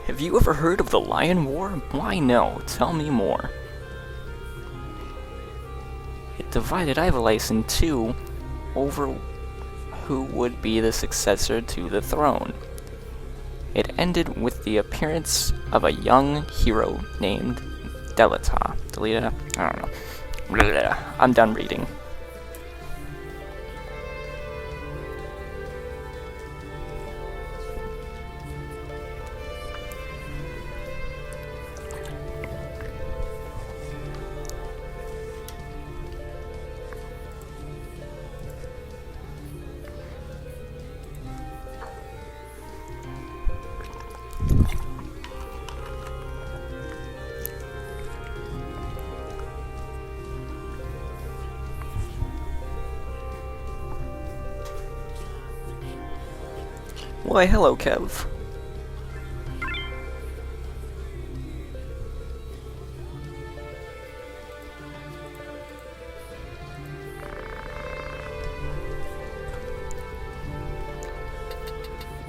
Have you ever heard of the Lion War? Why no? Tell me more. It divided Ivalice in two over who would be the successor to the throne. It ended with the appearance of a young hero named Delita. Delita? I don't know. I'm done reading. Why, hello, Kev.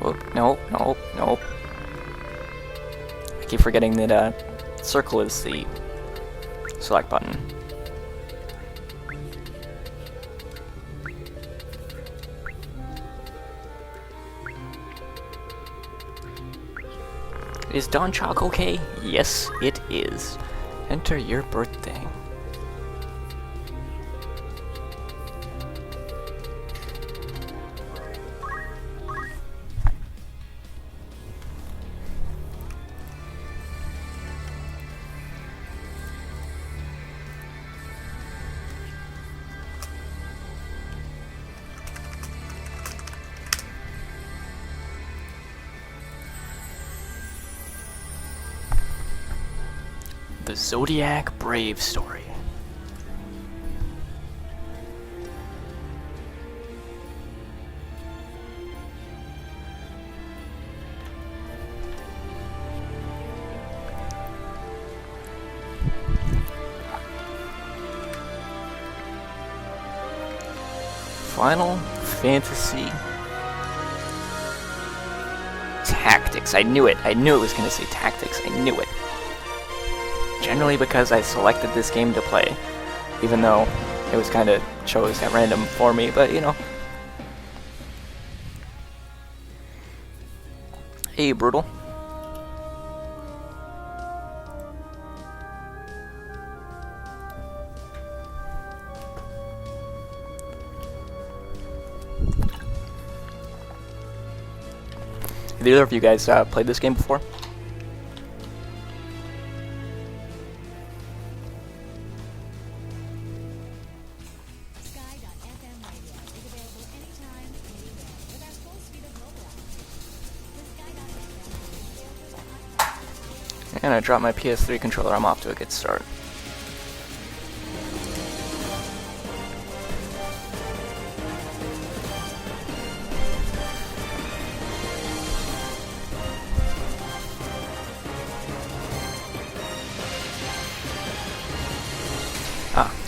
Whoop, nope. I keep forgetting that, circle is the select button. Is Don Chalk okay? Yes, it is. Enter your birthday. The Zodiac Brave story. Final Fantasy Tactics. I knew it. I knew it was going to say Tactics. I knew it. Generally because I selected this game to play, even though it was kind of chose at random for me, but you know. Hey, Brutal. Have either of you guys played this game before? And I dropped my PS3 controller. I'm off to a good start.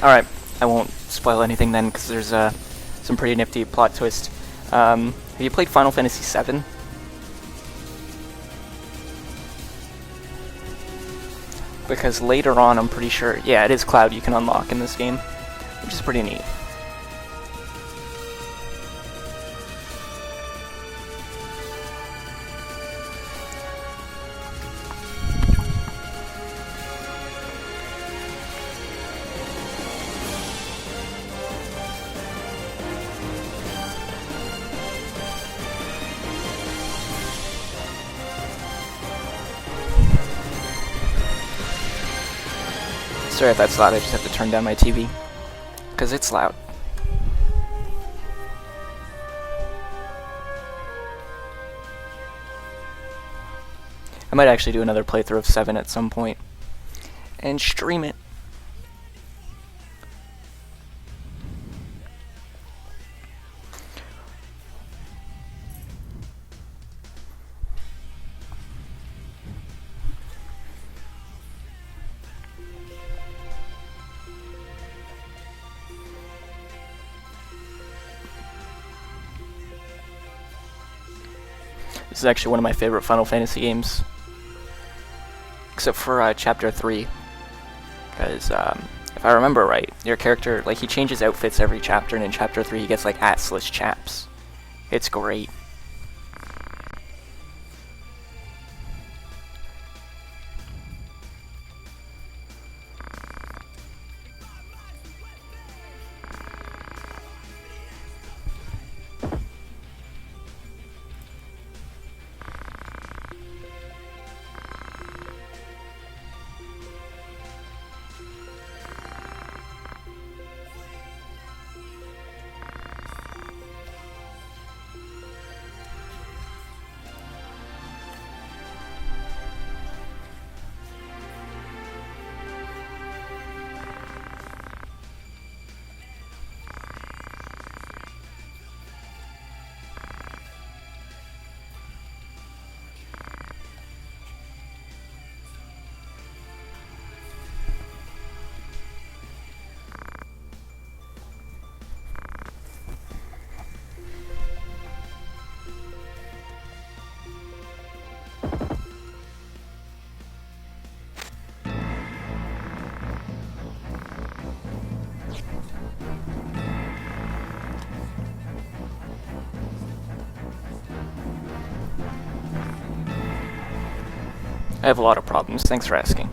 Alright. I won't spoil anything then, because there's some pretty nifty plot twist. Have you played Final Fantasy VII? Because later on, I'm pretty sure, yeah, it is Cloud you can unlock in this game, which is pretty neat. Sorry if that's loud, I just have to turn down my TV, because it's loud. I might actually do another playthrough of 7 at some point, and stream it. This is actually one of my favorite Final Fantasy games. except for chapter 3, because if I remember right, your character, like, he changes outfits every chapter, and in chapter 3 he gets like assless chaps. It's great. I have a lot of problems, thanks for asking.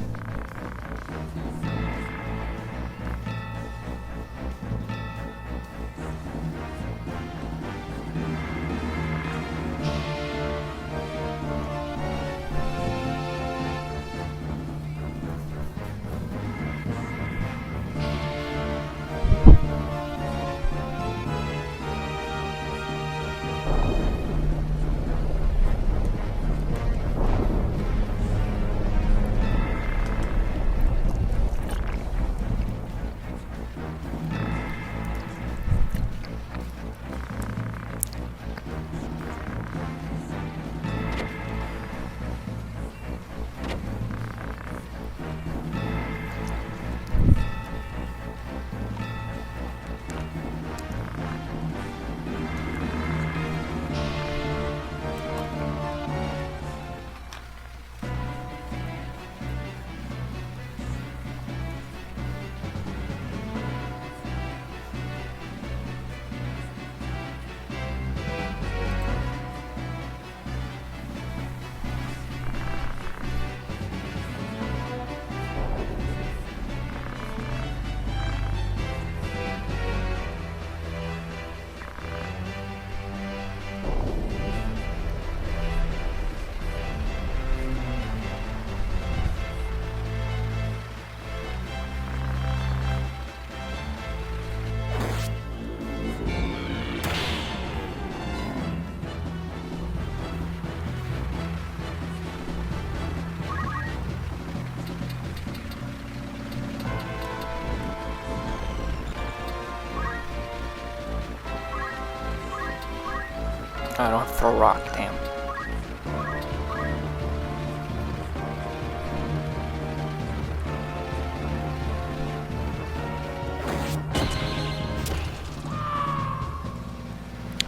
I don't have to throw a rock, damn.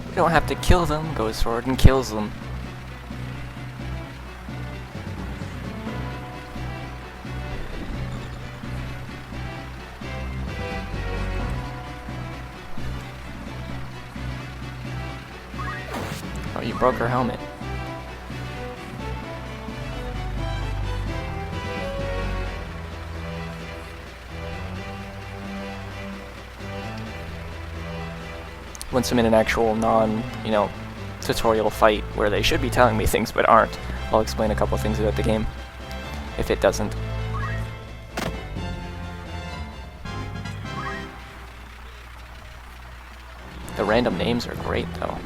We don't have to kill them, goes forward and kills them. Oh, you broke her helmet. Once I'm in an actual tutorial fight where they should be telling me things but aren't, I'll explain a couple things about the game, if it doesn't. The random names are great, though.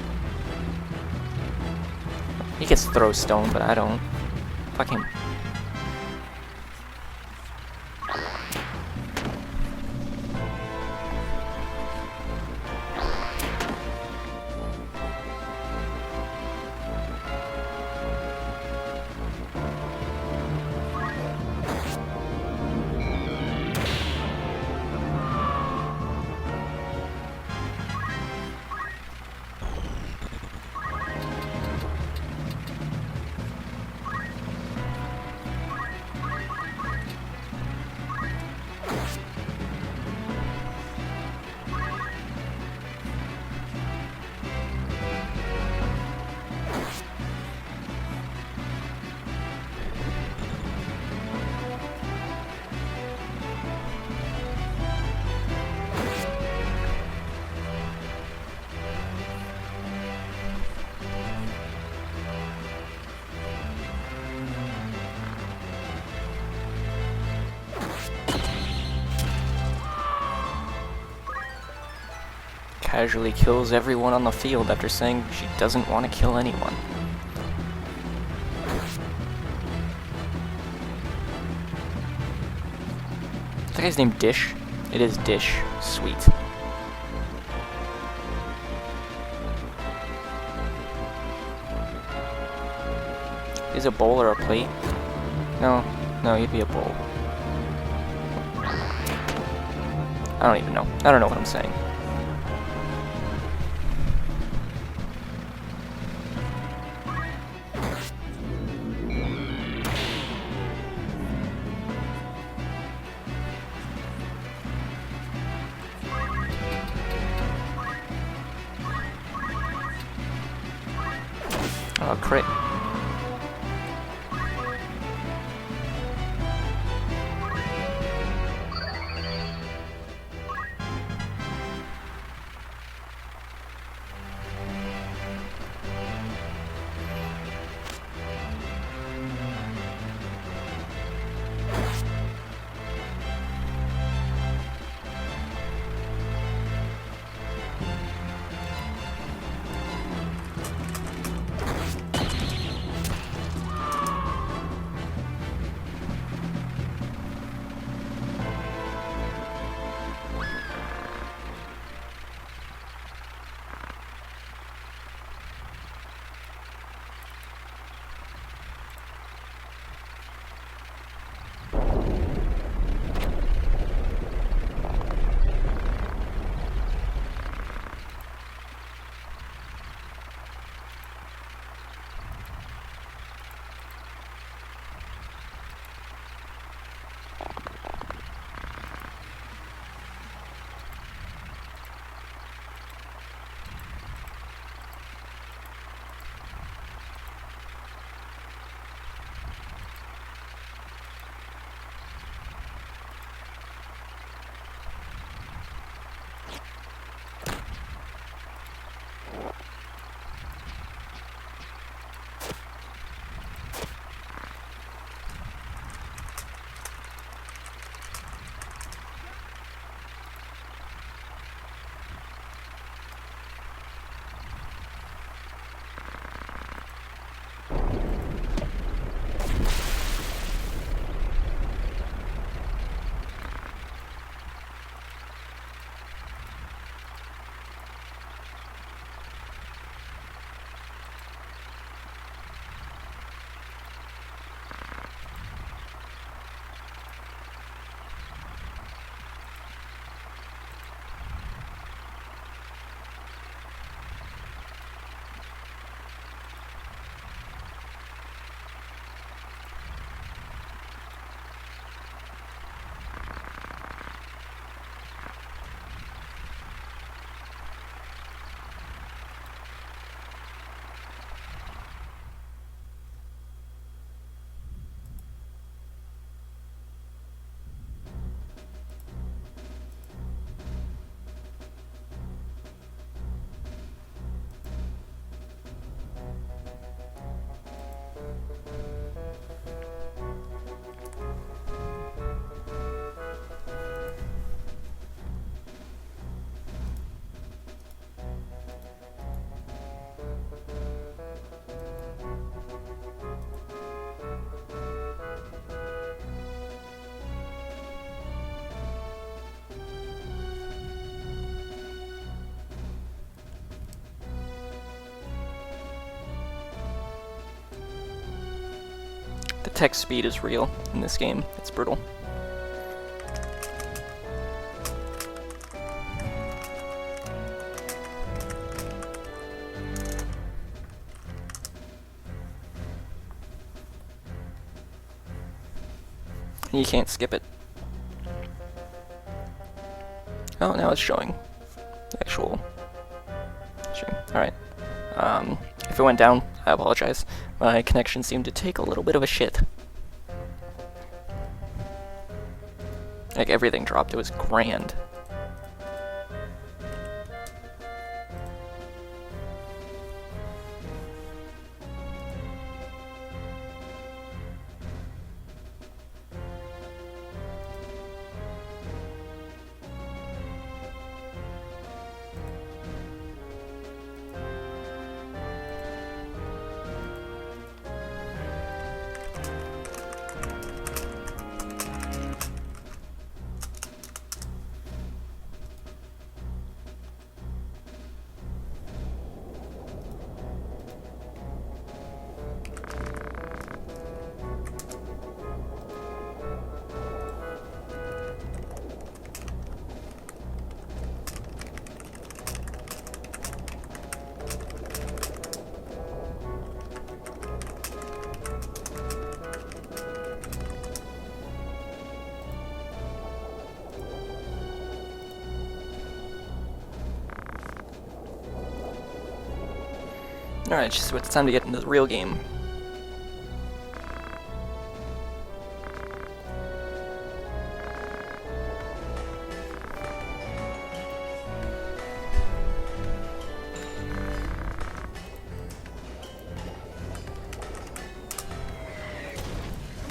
He gets to throw stone, but I don't. Fuck him. casually kills everyone on the field after saying she doesn't want to kill anyone. That guy's named Dish. It is Dish. Sweet. Is a bowl or a plate? No, he'd be a bowl. I don't even know. I don't know what I'm saying. Oh, crit. The text speed is real in this game. It's brutal. You can't skip it. Oh, now it's showing the actual stream. Alright. If it went down, I apologize. My connection seemed to take a little bit of a shit. Like, everything dropped. It was grand. Alright, so it's time to get into the real game.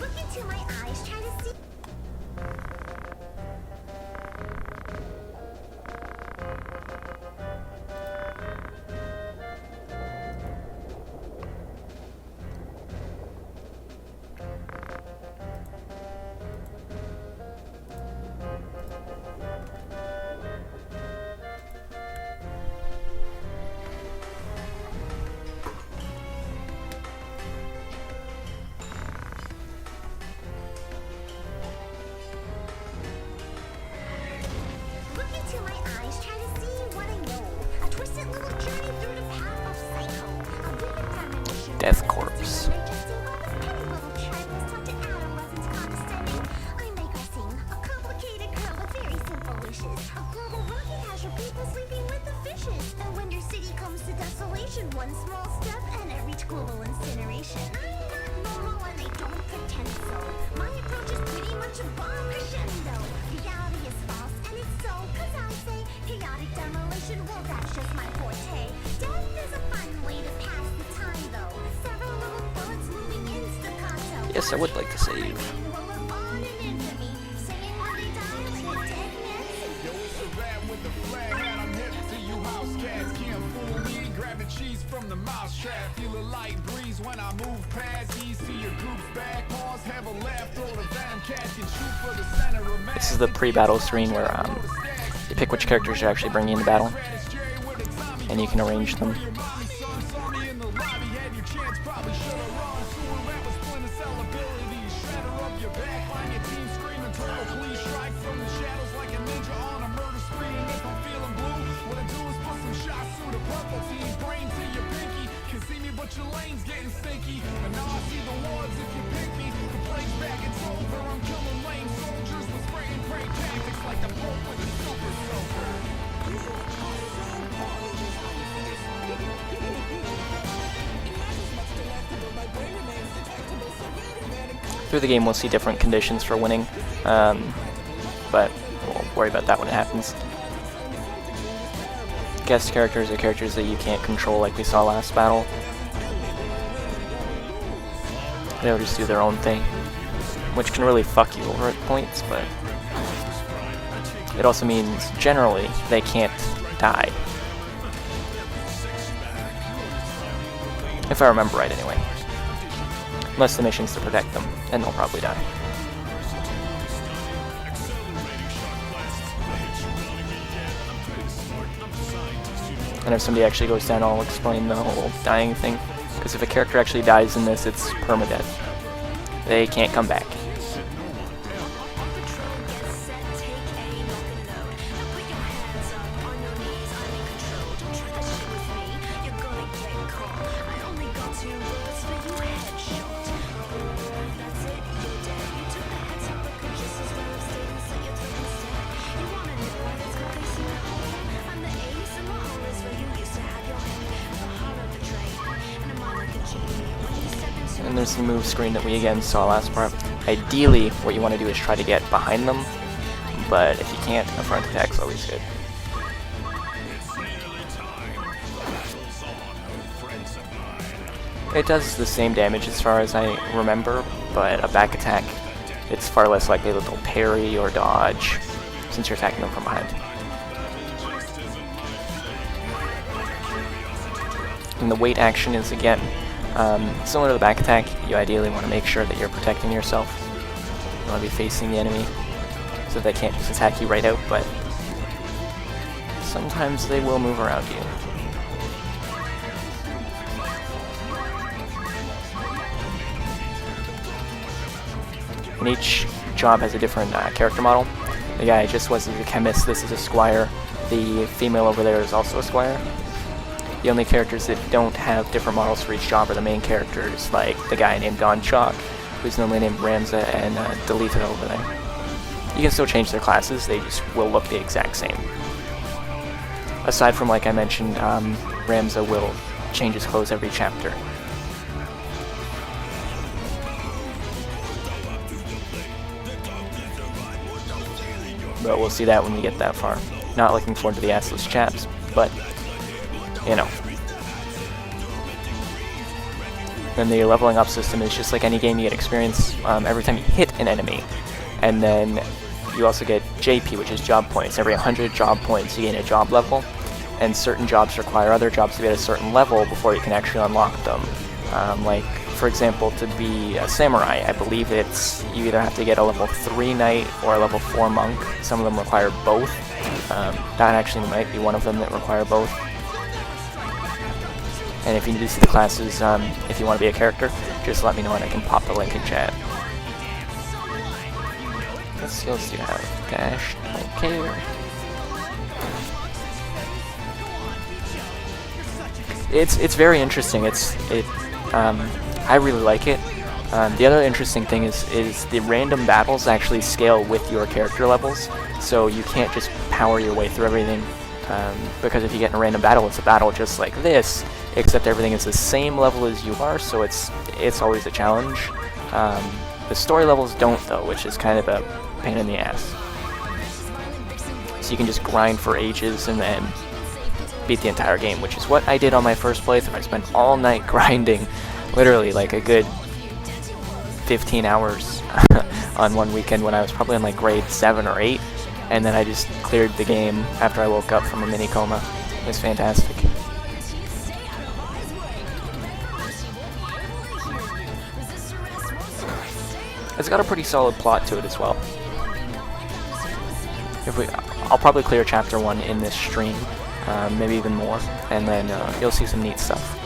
Look into my eyes, try to see. Look into my eyes, try to see what I know. A twisted little journey through the path of psycho. A vivid premonition. Death Corpse. Digesting all this petty little tribe was taught to adolescents condescending. I make her sing, a complicated girl with very simple wishes. A global rocket has your people sleeping with the fishes. And when your city comes to desolation, one small step and I reach global incineration. I'm not normal and I don't pretend so. My approach is pretty much a bomb crescendo. Reality is false and it's so, cause I say chaotic demolition, well that's just my forte. Death is a fun way to pass the time though. Several little bullets moving in staccato. Yes, I would like to save. Well, we're on an infamy, singing when they die like a dead man's Yo, it's a rap with the flag hat. I'm hip to you house cats. Can't fool me. Grab the cheese from the mouse trap. Feel a light breeze when I move past. Ease to your group's back. Pause, have a laugh. Throw the venom cat. Can shoot for the center of mass. This is the pre-battle screen where you pick which characters you're actually bringing into battle, and you can arrange them. Your lane's getting stinky, and now I see the wards if you pick me. The plague's back, it's over. I'm killing lame soldiers with spray and pray tactics like the Pope with a super soaker. Through the game, we'll see different conditions for winning, but we'll worry about that when it happens. Guest characters are characters that you can't control like we saw last battle. They'll just do their own thing, which can really fuck you over at points, but it also means generally they can't die. If I remember right anyway. Unless the mission's to protect them, and they'll probably die. And if somebody actually goes down, I'll explain the whole dying thing. Because if a character actually dies in this, it's permadeath. They can't come back. And there's the move screen that we again saw last part. Ideally, what you want to do is try to get behind them, but if you can't, a front attack's always good. It does the same damage as far as I remember, but a back attack, it's far less likely that they'll parry or dodge, since you're attacking them from behind. And the weight action is, again, similar to the back attack. You ideally want to make sure that you're protecting yourself. You want to be facing the enemy so they can't just attack you right out, but sometimes they will move around you. And each job has a different character model. The guy I just was is a chemist, this is a squire. The female over there is also a squire. The only characters that don't have different models for each job are the main characters, like the guy named Don Chalk, who's normally named Ramza, and Delita over there. You can still change their classes, they just will look the exact same. Aside from, like I mentioned, Ramza will change his clothes every chapter. But we'll see that when we get that far. Not looking forward to the assless chaps, but, you know. Then the leveling up system is just like any game. You get experience every time you hit an enemy. And then you also get JP, which is job points. Every 100 job points you gain a job level. And certain jobs require other jobs to be at a certain level before you can actually unlock them. Like, for example, to be a samurai, I believe it's you either have to get a level 3 knight or a level 4 monk. Some of them require both. That actually might be one of them that require both. And if you need to see the classes, if you want to be a character, just let me know and I can pop the link in chat. What skills do you have? Dash, don't care. It's very interesting. I really like it. The other interesting thing is the random battles actually scale with your character levels, so you can't just power your way through everything. Because if you get in a random battle, it's a battle just like this, except everything is the same level as you are, so it's always a challenge. The story levels don't though, which is kind of a pain in the ass. So you can just grind for ages and then beat the entire game, which is what I did on my first playthrough. I spent all night grinding, literally like a good 15 hours on one weekend when I was probably in like grade 7 or 8, and then I just cleared the game after I woke up from a mini coma. It was fantastic. It's got a pretty solid plot to it as well. I'll probably clear chapter 1 in this stream, maybe even more, and then you'll see some neat stuff.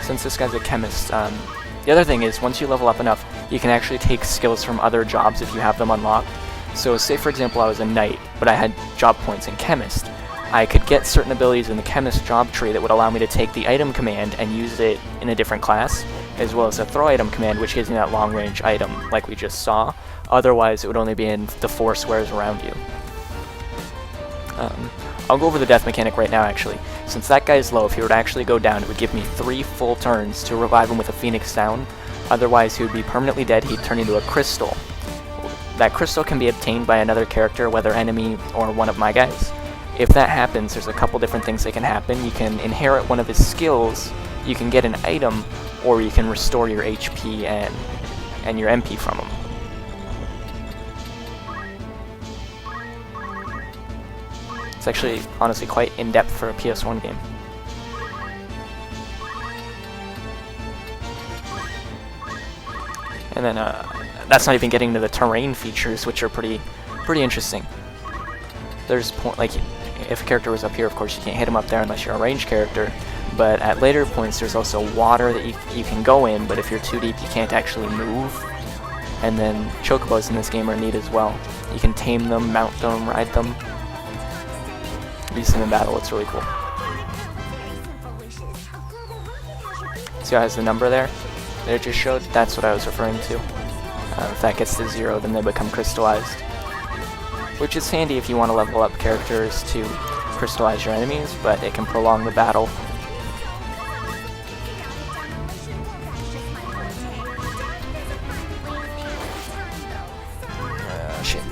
Since this guy's a chemist, the other thing is once you level up enough, you can actually take skills from other jobs if you have them unlocked. So say for example I was a knight, but I had job points in chemist. I could get certain abilities in the chemist job tree that would allow me to take the item command and use it in a different class, as well as a throw item command, which gives me that long range item like we just saw. Otherwise it would only be in the 4 squares around you. I'll go over the death mechanic right now actually. Since that guy is low, if he were to actually go down, it would give me 3 full turns to revive him with a phoenix down. Otherwise he would be permanently dead. He'd turn into a crystal. That crystal can be obtained by another character, whether enemy or one of my guys. If that happens, there's a couple different things that can happen. You can inherit one of his skills, you can get an item, or you can restore your HP and your MP from him. It's actually, honestly, quite in-depth for a PS1 game. And then, that's not even getting to the terrain features, which are pretty interesting. There's like, if a character was up here, of course you can't hit him up there unless you're a ranged character, but at later points there's also water that you can go in, but if you're too deep you can't actually move. And then chocobos in this game are neat as well. You can tame them, mount them, ride them. Use them in battle, it's really cool. See how it has the number there that it just showed? That's what I was referring to. If that gets to 0, then they become crystallized. Which is handy if you want to level up characters to crystallize your enemies, but it can prolong the battle. Shit.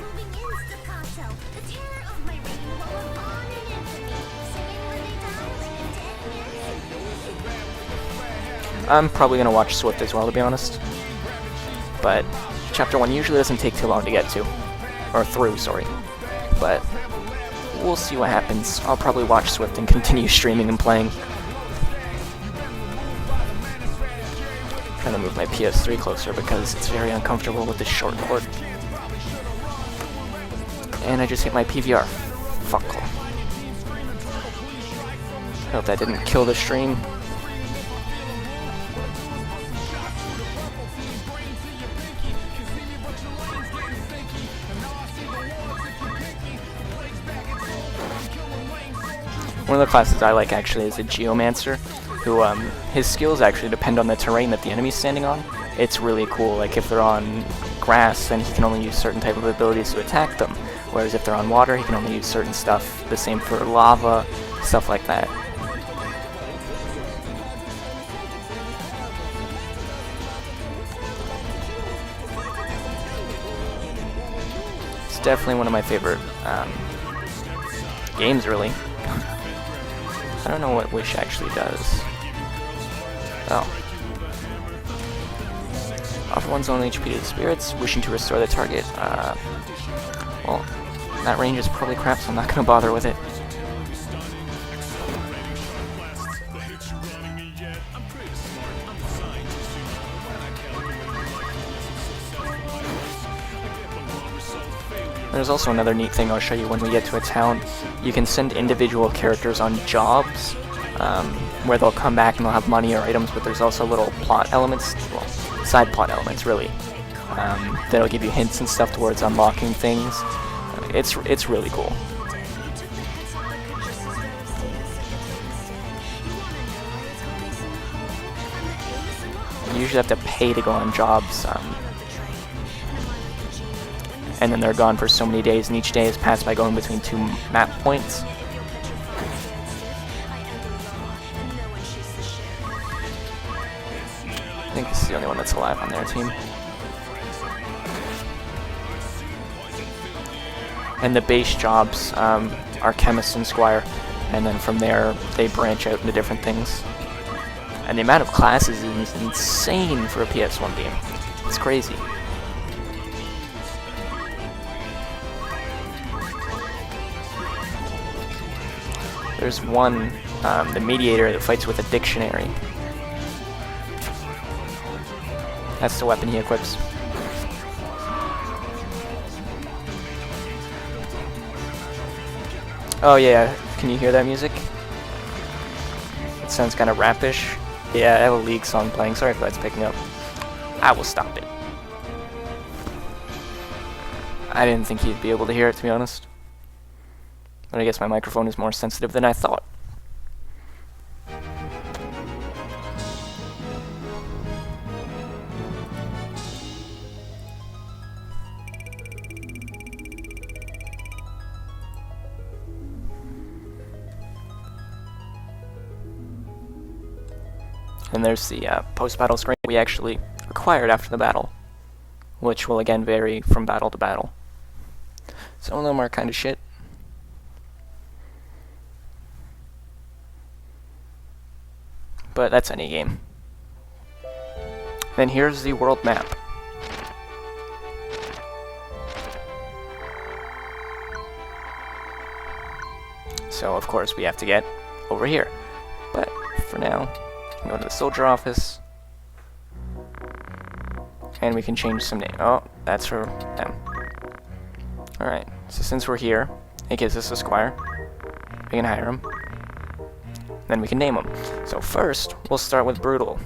I'm probably going to watch Swift as well, to be honest. But Chapter 1 usually doesn't take too long to get to. Or through, sorry. But we'll see what happens. I'll probably watch Swift and continue streaming and playing. Trying to move my PS3 closer because it's very uncomfortable with this short cord. And I just hit my PVR. Fuck. Hope that didn't kill the stream. One of the classes I like actually is a Geomancer, who his skills actually depend on the terrain that the enemy's standing on. It's really cool. Like if they're on grass, then he can only use certain type of abilities to attack them. Whereas if they're on water, he can only use certain stuff. The same for lava, stuff like that. It's definitely one of my favorite games, really. I don't know what Wish actually does. Oh. Offer one's own HP to the spirits, wishing to restore the target. Well, that range is probably crap, so I'm not going to bother with it. There's also another neat thing I'll show you when we get to a town. You can send individual characters on jobs, where they'll come back and they'll have money or items, but there's also little plot elements, well, side plot elements really, that'll give you hints and stuff towards unlocking things. It's really cool. You usually have to pay to go on jobs, and then they're gone for so many days, and each day is passed by going between 2 map points. I think this is the only one that's alive on their team. And the base jobs are Chemist and Squire, and then from there they branch out into different things. And the amount of classes is insane for a PS1 game. It's crazy. There's one, the mediator, that fights with a dictionary. That's the weapon he equips. Oh yeah, can you hear that music? It sounds kind of rapish. Yeah, I have a League song playing, sorry if that's picking up. I will stop it. I didn't think you'd be able to hear it, to be honest. But I guess my microphone is more sensitive than I thought. And there's the post-battle screen we actually acquired after the battle, which will again vary from battle to battle. Some of them are kind of shit. But that's any game. Then here's the world map. So of course we have to get over here. But for now, go to the soldier office. And we can change some name. Oh, that's for them. Alright, so since we're here, it gives us a squire. We can hire him. Then we can name him. So first, we'll start with Brutal.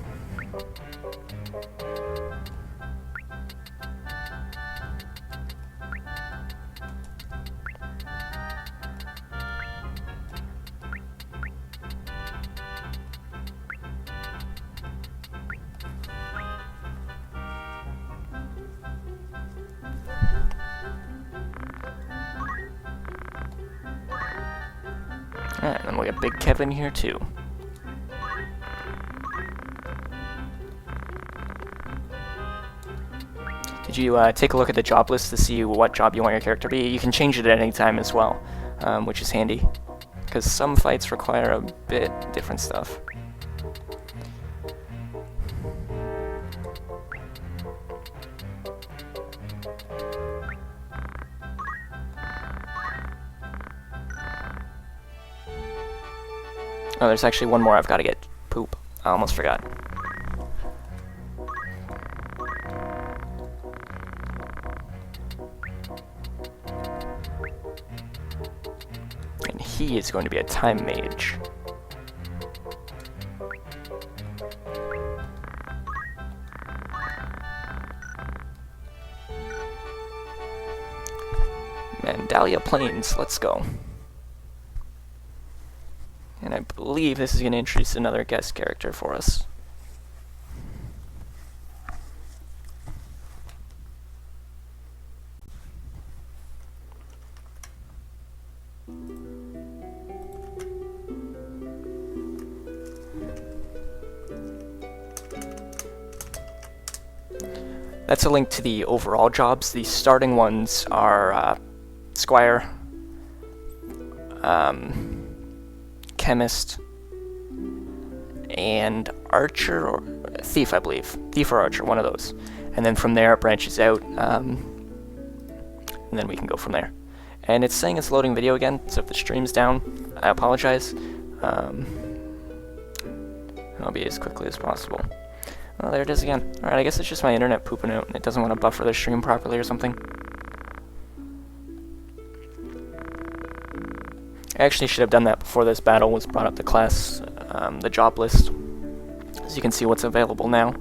Alright, then we'll get Big Kevin here too. Did you take a look at the job list to see what job you want your character to be? You can change it at any time as well, which is handy, because some fights require a bit different stuff. Oh, there's actually one more I've got to get. Poop. I almost forgot. And he is going to be a time mage. Mandalia Plains, let's go. And I believe this is going to introduce another guest character for us. That's a link to the overall jobs. The starting ones are Squire, Chemist, and Archer, or Thief, I believe. Thief or Archer, one of those. And then from there it branches out, and then we can go from there. And it's saying it's loading video again, so if the stream's down, I apologize. I'll be as quickly as possible. Oh, there it is again. Alright, I guess it's just my internet pooping out, and it doesn't want to buffer the stream properly or something. I actually should have done that before this battle was brought up to class, the job list, so you can see what's available now.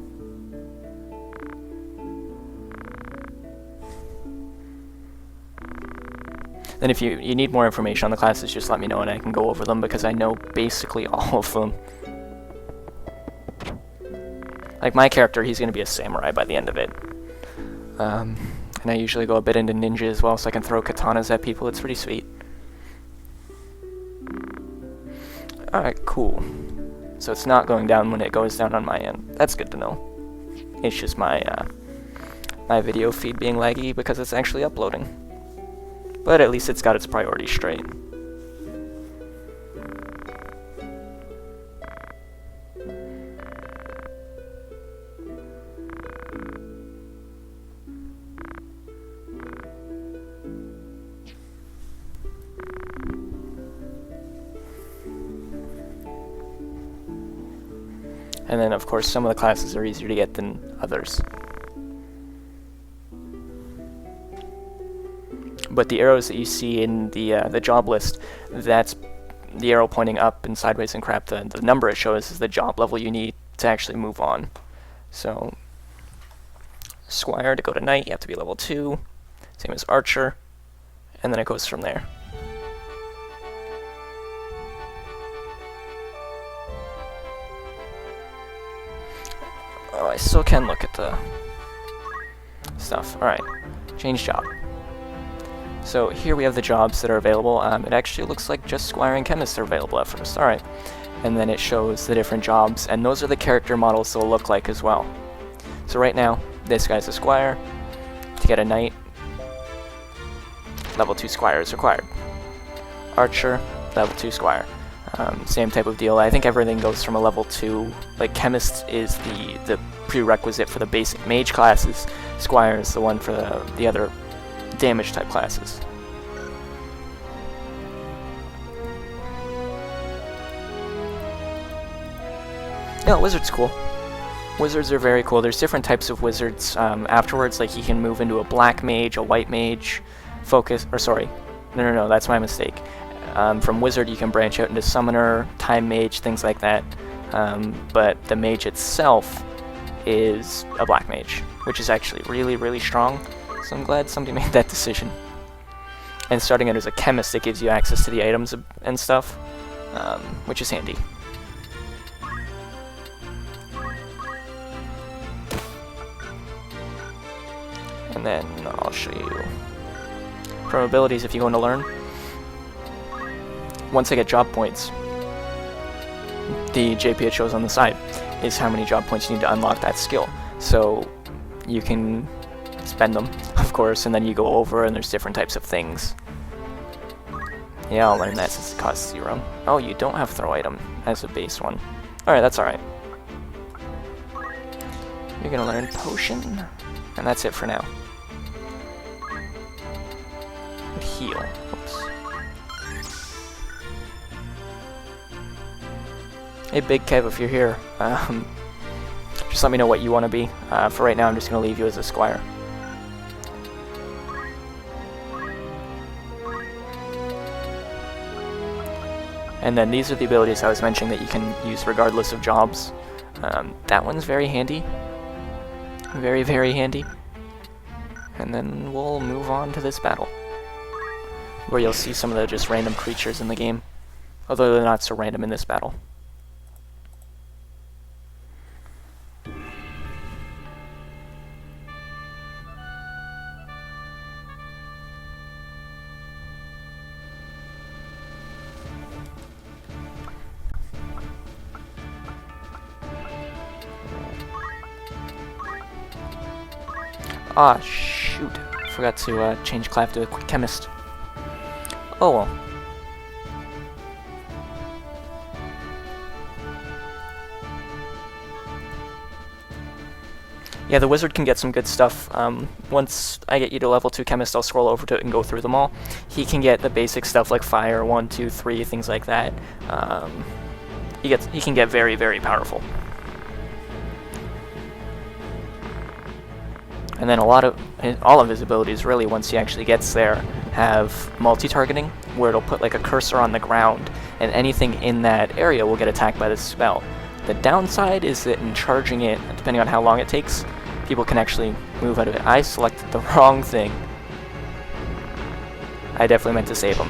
Then if you need more information on the classes, just let me know and I can go over them, because I know basically all of them. Like my character, he's going to be a samurai by the end of it. And I usually go a bit into ninja as well, so I can throw katanas at people. It's pretty sweet. Alright, cool. So it's not going down when it goes down on my end. That's good to know. It's just my my video feed being laggy because it's actually uploading. But at least it's got its priorities straight. And then, of course, some of the classes are easier to get than others. But the arrows that you see in the job list, that's the arrow pointing up and sideways and crap. The number it shows is the job level you need to actually move on. So, Squire, to go to Knight, you have to be level 2. Same as Archer. And then it goes from there. Oh, I still can look at the stuff. Alright, change job. So here we have the jobs that are available. It actually looks like just Squire and Chemist are available at first. Alright. And then it shows the different jobs, and those are the character models they'll look like as well. So right now, this guy's a Squire. To get a Knight, level 2 Squire is required. Archer, level 2 Squire. Same type of deal. I think everything goes from a level 2. Like, Chemist is the prerequisite for the basic mage classes. Squire is the one for the other damage type classes. Yeah, Wizard's cool. Wizards are very cool. There's different types of wizards. Afterwards, like, you can move into a black mage, a white mage, focus, or sorry, no, that's my mistake. From wizard, you can branch out into summoner, time mage, things like that. But the mage itself is a black mage, which is actually really, really strong. So I'm glad somebody made that decision. And starting out as a chemist, it gives you access to the items and stuff, which is handy. And then I'll show you from abilities if you go into learn. Once I get job points, the JP it shows on the side is how many job points you need to unlock that skill. So you can spend them, of course, and then you go over and there's different types of things. Yeah, I'll learn that since it costs 0. Oh, you don't have throw item as a base one. Alright, that's alright. You're gonna learn potion, and that's it for now. Heal. Oops. Hey, Big Kev, if you're here, just let me know what you want to be. For right now, I'm just going to leave you as a Squire. And then these are the abilities I was mentioning that you can use regardless of jobs. That one's very handy. Very, very handy. And then we'll move on to this battle, where you'll see some of the just random creatures in the game, although they're not so random in this battle. Ah, shoot. Forgot to change Clav to a quick chemist. Oh well. Yeah, the wizard can get some good stuff. Once I get you to level 2 chemist, I'll scroll over to it and go through them all. He can get the basic stuff like fire, 1, 2, 3, things like that. He can get very, very powerful. And then all of his abilities, really, once he actually gets there, have multi-targeting, where it'll put like a cursor on the ground, and anything in that area will get attacked by this spell. The downside is that in charging it, depending on how long it takes, people can actually move out of it. I selected the wrong thing. I definitely meant to save him.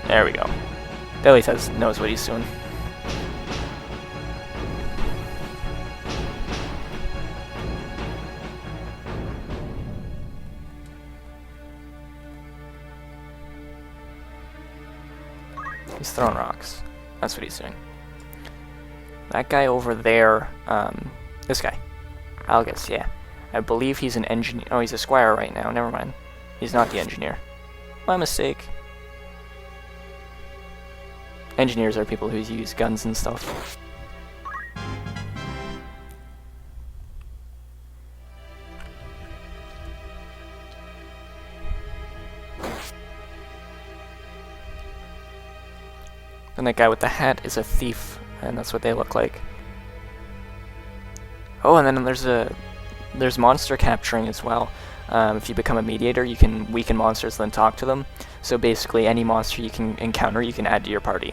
There we go. Billy knows what he's doing. He's throwing rocks. That's what he's doing. That guy over there, this guy. Algus, yeah. I believe he's an engineer. Oh, he's a squire right now. Never mind. He's not the engineer. My mistake. Engineers are people who use guns and stuff. And that guy with the hat is a thief, and that's what they look like. Oh, and then there's monster capturing as well. If you become a mediator, you can weaken monsters, then talk to them. So basically, any monster you can encounter, you can add to your party.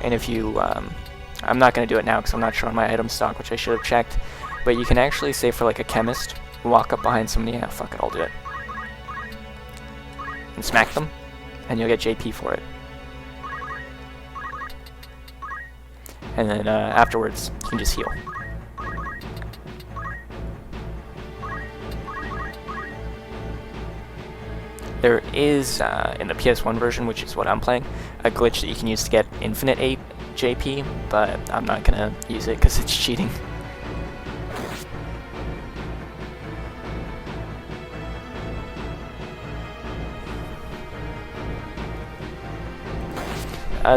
And if you, I'm not going to do it now because I'm not sure on my item stock, which I should have checked. But you can actually, say for like a chemist, walk up behind somebody. Yeah, fuck it, I'll do it. And smack them, and you'll get JP for it. And then afterwards, you can just heal. There is, in the PS1 version, which is what I'm playing, a glitch that you can use to get infinite 8 JP, but I'm not gonna use it because it's cheating.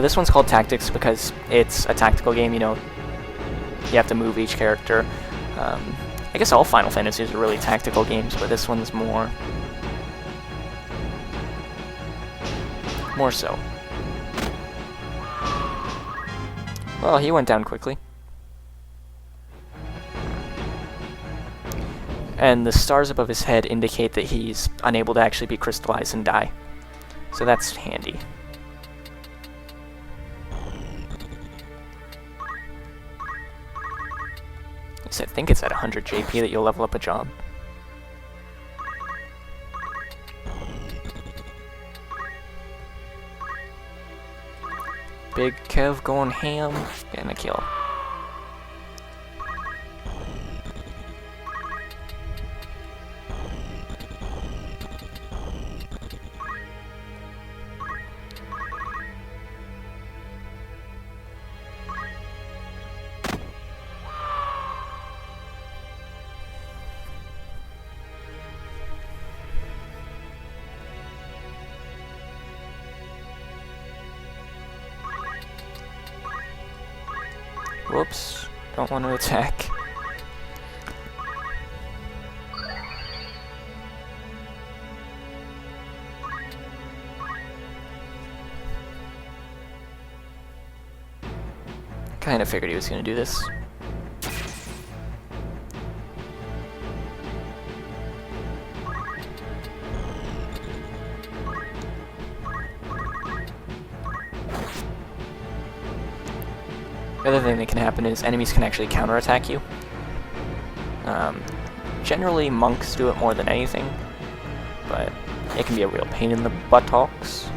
This one's called Tactics because it's a tactical game, you know. You have to move each character. I guess all Final Fantasies are really tactical games, but this one's more so. Well, he went down quickly. And the stars above his head indicate that he's unable to actually be crystallized and die. So that's handy. I think it's at 100 JP that you'll level up a job. Big Kev going ham, getting a kill. Whoops, don't want to attack. Kinda figured he was gonna do this. The other thing that can happen is enemies can actually counterattack you. Generally, monks do it more than anything, but it can be a real pain in the buttocks.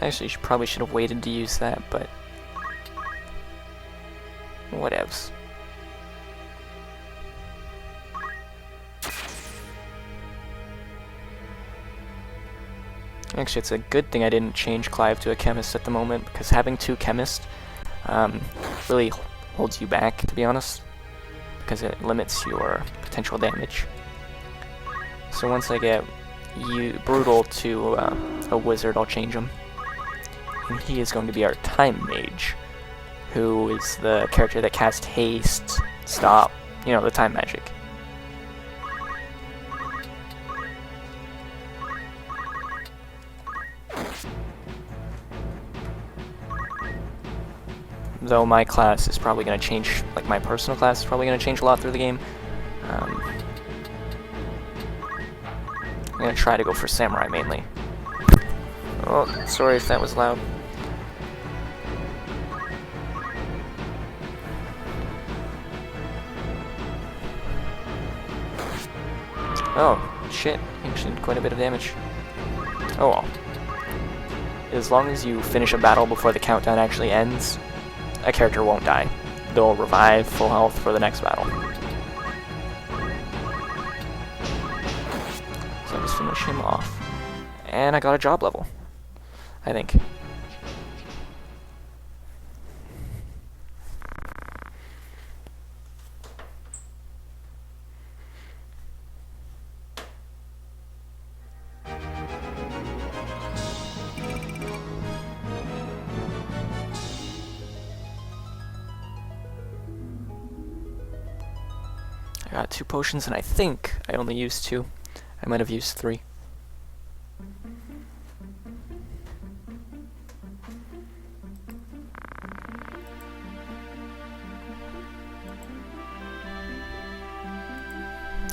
Actually, probably should have waited to use that, but whatevs. Actually, it's a good thing I didn't change Clive to a chemist at the moment, because having 2 chemists really holds you back, to be honest, because it limits your potential damage. So once I get Brutal to a wizard, I'll change him. And he is going to be our Time Mage, who is the character that casts Haste, Stop, you know, the time magic. Though my class is probably going to change, like my personal class is probably going to change a lot through the game. I'm going to try to go for Samurai mainly. Oh, sorry if that was loud. Oh, shit. Actually did quite a bit of damage. Oh well. As long as you finish a battle before the countdown actually ends, a character won't die. They'll revive full health for the next battle. So I'll just finish him off. And I got a job level, I think. I got 2 potions, and I think I only used 2. I might have used 3.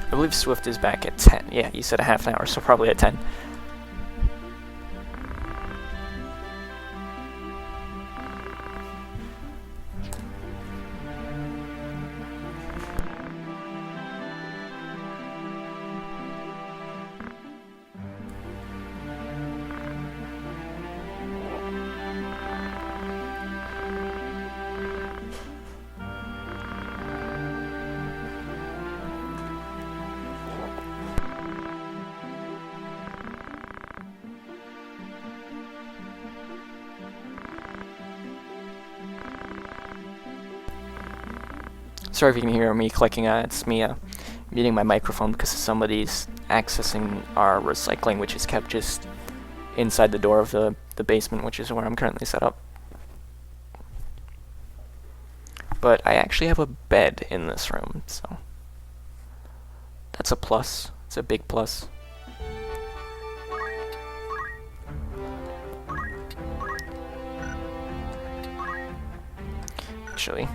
I believe Swift is back at 10. Yeah, you said a half an hour, so probably at 10. Sorry if you can hear me clicking. It's me muting my microphone because somebody's accessing our recycling, which is kept just inside the door of the basement, which is where I'm currently set up. But I actually have a bed in this room, so that's a plus. It's a big plus. Actually,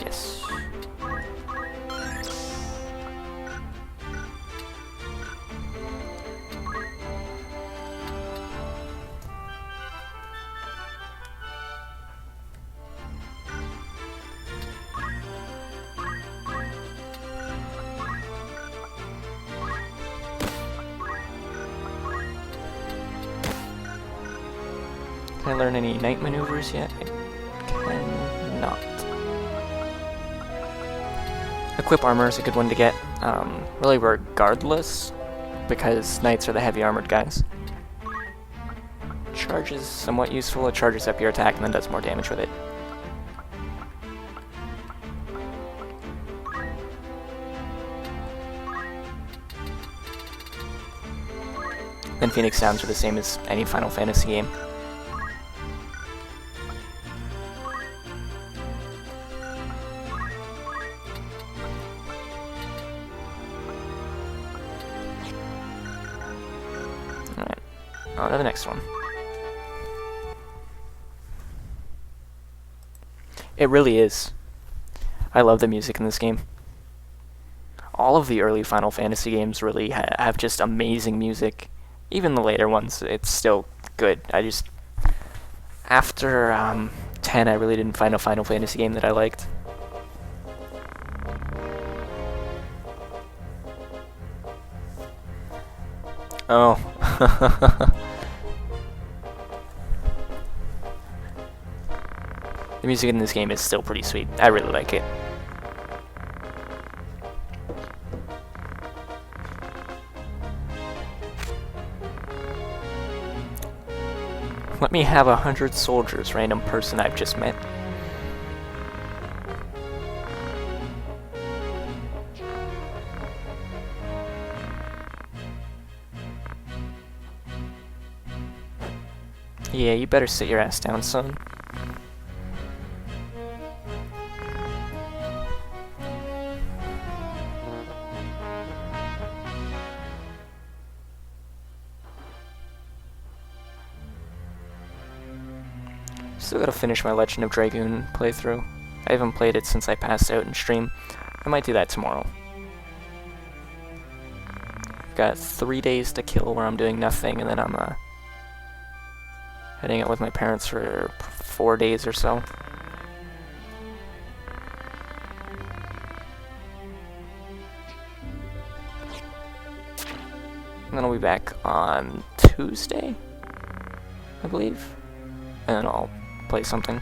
yes. Can I learn any night maneuvers yet? I cannot. Equip armor is a good one to get, really regardless, because knights are the heavy armored guys. Charge is somewhat useful. It charges up your attack and then does more damage with it. Then Phoenix sounds are the same as any Final Fantasy game. Alright, on to the next one. It really is. I love the music in this game. All of the early Final Fantasy games really have just amazing music. Even the later ones, it's still good. After 10, I really didn't find a Final Fantasy game that I liked. Oh. The music in this game is still pretty sweet. I really like it. Let me have 100 soldiers, random person I've just met. Yeah, you better sit your ass down, son. Still gotta finish my Legend of Dragoon playthrough. I haven't played it since I passed out in stream. I might do that tomorrow. Got 3 days to kill where I'm doing nothing, and then I'm heading out with my parents for 4 days or so. And then I'll be back on Tuesday, I believe. And then I'll play something.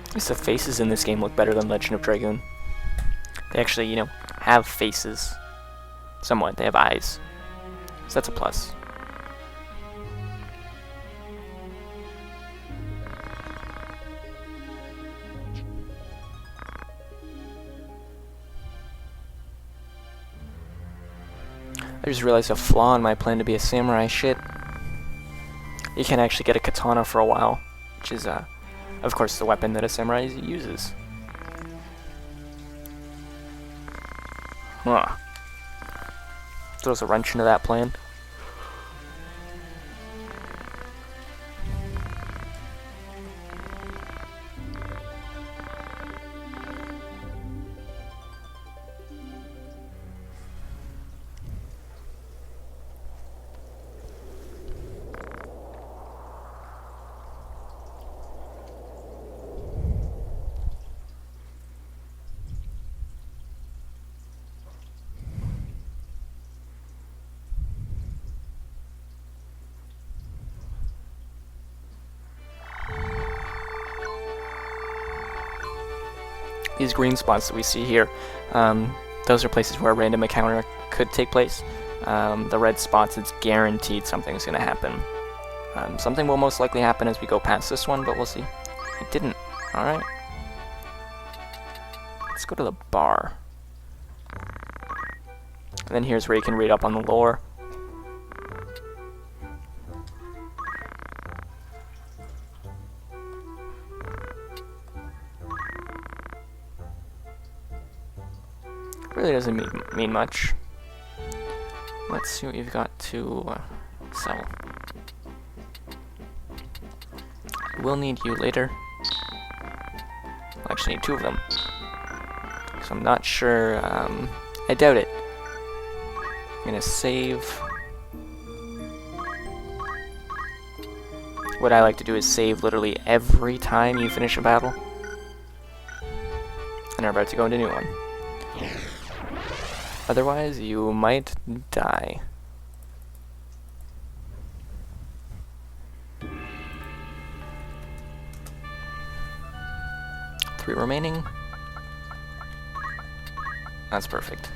At least the faces in this game look better than Legend of Dragoon. They actually, you know, have faces. Somewhat, they have eyes. So that's a plus. I just realized a flaw in my plan to be a samurai. Shit. You can't actually get a katana for a while, which is, of course, the weapon that a samurai uses. Huh. Throws a wrench into that plan. These green spots that we see here, those are places where a random encounter could take place. The red spots, it's guaranteed something's going to happen. Something will most likely happen as we go past this one, but we'll see. It didn't. Alright. Let's go to the bar. And then here's where you can read up on the lore. Really doesn't mean much. Let's see what you've got to sell. We'll need you later. I'll actually need 2 of them. So I'm not sure. I doubt it. I'm gonna save. What I like to do is save literally every time you finish a battle. And are about to go into a new one. Otherwise, you might die. 3 remaining. That's perfect.